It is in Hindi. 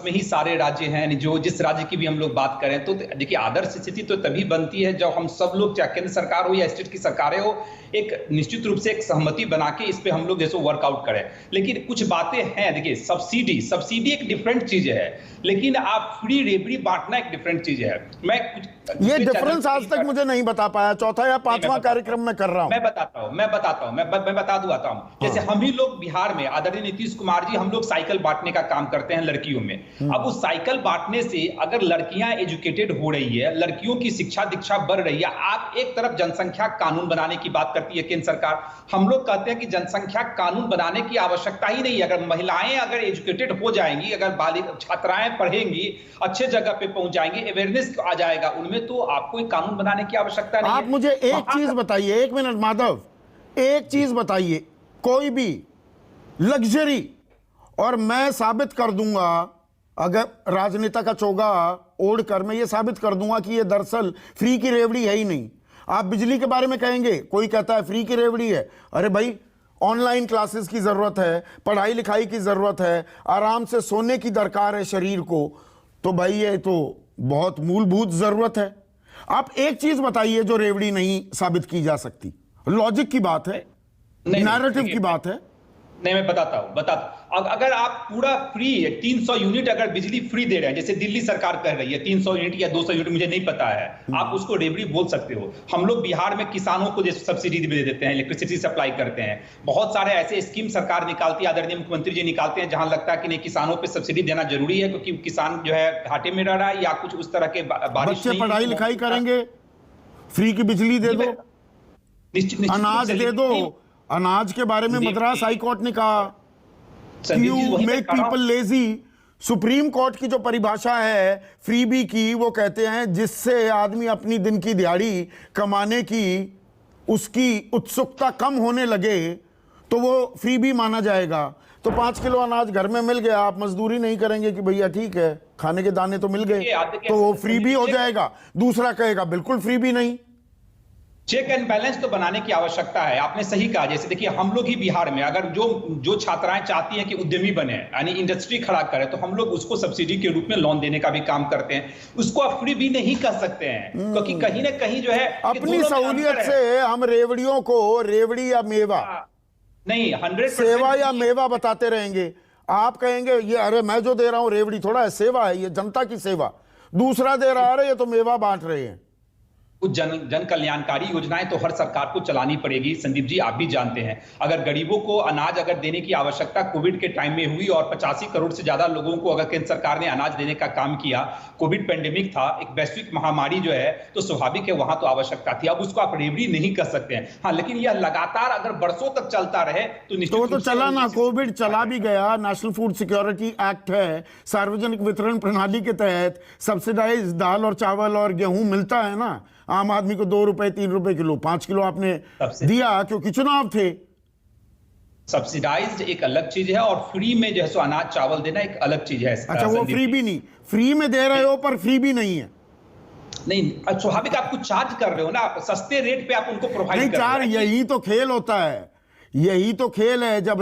में ही सारे राज्य हैं। जो जिस राज्य की भी हम लोग बात करें तो देखिए, आदर्श स्थिति तो तभी बनती है जब हम सब लोग, चाहे केंद्र सरकार हो या स्टेट की सरकारें हो, एक निश्चित रूप से एक सहमति बना के इस पे हम लोग जैसे वर्कआउट करें। लेकिन कुछ बातें हैं, देखिए सब्सिडी एक डिफरेंट चीज है, लेकिन आप फ्री रेवड़ी बांटना एक डिफरेंट चीज है। मैं कुछ ये डिफरेंस आज तक मुझे नहीं बता पाया, चौथा या पांचवा कार्यक्रम में कर रहा हूं। मैं बताता हूं, मैं बता दूंगा हूं। जैसे हम ही लोग बिहार में आदरणीय नीतीश कुमार जी, हम लोग साइकिल बांटने का काम करते हैं लड़कियों में। अब उस साइकिल बांटने से अगर लड़कियां एजुकेटेड हो रही है, लड़कियों की शिक्षा दीक्षा बढ़ रही है, आप एक तरफ जनसंख्या कानून बनाने की बात करती है केंद्र सरकार, हम लोग कहते हैं कि जनसंख्या कानून बनाने की आवश्यकता ही नहीं है। अगर महिलाएं अगर एजुकेटेड हो जाएंगी, अगर छात्राएं पढ़ेंगी, अच्छे जगह पे पहुंच जाएंगे, अवेयरनेस आ जाएगा उनमें, तो आपको कानून बनाने की आवश्यकता नहीं है। आप मुझे एक चीज बताइए, एक मिनट माधव, एक चीज बताइए, कोई भी लग्जरी, और मैं साबित कर दूंगा, अगर राजनेता का चोगा ओढ़कर मैं ये साबित कर दूंगा कि ये दरअसल फ्री की रेवड़ी है ही नहीं। आप बिजली के बारे में कहेंगे, कोई कहता है फ्री की रेवड़ी है। अरे भाई, ऑनलाइन क्लासेस की जरूरत है, पढ़ाई लिखाई की जरूरत है, आराम से सोने की दरकार है शरीर को, तो भाई ये तो बहुत मूलभूत जरूरत है। आप एक चीज बताइए जो रेवड़ी नहीं साबित की जा सकती। लॉजिक की बात है, नैरेटिव की बात है। नहीं, मैं बताता हूं। अगर आप पूरा फ्री 300 यूनिट अगर बिजली फ्री दे रहे हैं, जैसे दिल्ली सरकार कह रही है 300 यूनिट या 200 यूनिट, मुझे नहीं पता है, आप उसको रेवड़ी बोल सकते हो। हम लोग बिहार में किसानों को जैसे सब्सिडी दे देते हैं, इलेक्ट्रिसिटी सप्लाई करते हैं, बहुत सारे ऐसे स्कीम सरकार निकालती है, आदरणीय मुख्यमंत्री जी निकालते हैं, जहां लगता है कि नहीं किसानों पर सब्सिडी देना जरूरी है, क्योंकि किसान जो है घाटे में रह रहा है या कुछ उस तरह के बारिश, बच्चे पढ़ाई लिखाई करेंगे, फ्री की बिजली दे दो, अनाज दे दो। अनाज के बारे में मद्रास हाई कोर्ट ने कहा, you make people lazy. Supreme court की जो परिभाषा है फ्रीबी की, वो कहते हैं जिससे आदमी अपनी दिन की दिहाड़ी कमाने की उसकी उत्सुकता कम होने लगे तो वो फ्रीबी माना जाएगा। तो 5 किलो अनाज घर में मिल गया, आप मजदूरी नहीं करेंगे कि भैया ठीक है खाने के दाने तो मिल गए, तो वो फ्रीबी हो जाएगा। दूसरा कहेगा बिल्कुल फ्रीबी नहीं। चेक एंड बैलेंस तो बनाने की आवश्यकता है। आपने सही कहा, जैसे देखिए हम लोग ही बिहार में अगर जो छात्राएं चाहती हैं कि उद्यमी बने, यानी इंडस्ट्री खड़ा करें, तो हम लोग उसको सब्सिडी के रूप में लोन देने का भी काम करते हैं। उसको आप फ्री भी नहीं कर सकते हैं, क्योंकि कहीं ना कहीं जो है अपनी सहूलियत से हम रेवड़ियों को रेवड़ी या मेवा नहीं 100% सेवा या मेवा बताते रहेंगे। आप कहेंगे ये अरे मैं जो दे रहा हूं रेवड़ी थोड़ा है, सेवा है, ये जनता की सेवा। दूसरा दे रहा है ये तो मेवा बांट रहे हैं। कुछ जन कल्याणकारी योजनाएं तो हर सरकार को चलानी पड़ेगी। संदीप जी, आप भी जानते हैं, अगर गरीबों को अनाज अगर देने की आवश्यकता कोविड के टाइम में हुई और 85 करोड़ से ज्यादा लोगों को अगर केंद्र सरकार ने अनाज देने का काम किया, कोविड पेंडेमिक था, एक वैश्विक महामारी जो है, तो स्वाभाविक है वहां तो आवश्यकता थी। अब उसको आप रेवड़ी नहीं कर सकते हैं। हाँ, लेकिन यह लगातार अगर बरसों तक चलता रहे तो निश्चित तो चला ना, कोविड चला भी गया। नेशनल फूड सिक्योरिटी एक्ट है, सार्वजनिक वितरण प्रणाली के तहत सब्सिडाइज दाल और चावल और गेहूं मिलता है ना आम आदमी को, 2 रुपए 3 रुपए किलो, 5 किलो आपने दिया क्योंकि चुनाव थे। सब्सिडाइज्ड एक अलग चीज है और फ्री में जो है सो अनाज चावल देना एक अलग चीज है। अच्छा, वो फ्री भी नहीं, फ्री में दे रहे हो पर फ्री भी नहीं है। नहीं, स्वाभाविक आप कुछ चार्ज कर रहे हो ना, आप सस्ते रेट पे आप उनको प्रोवाइड कर रहे हो। यही तो खेल होता है, यही तो खेल है। जब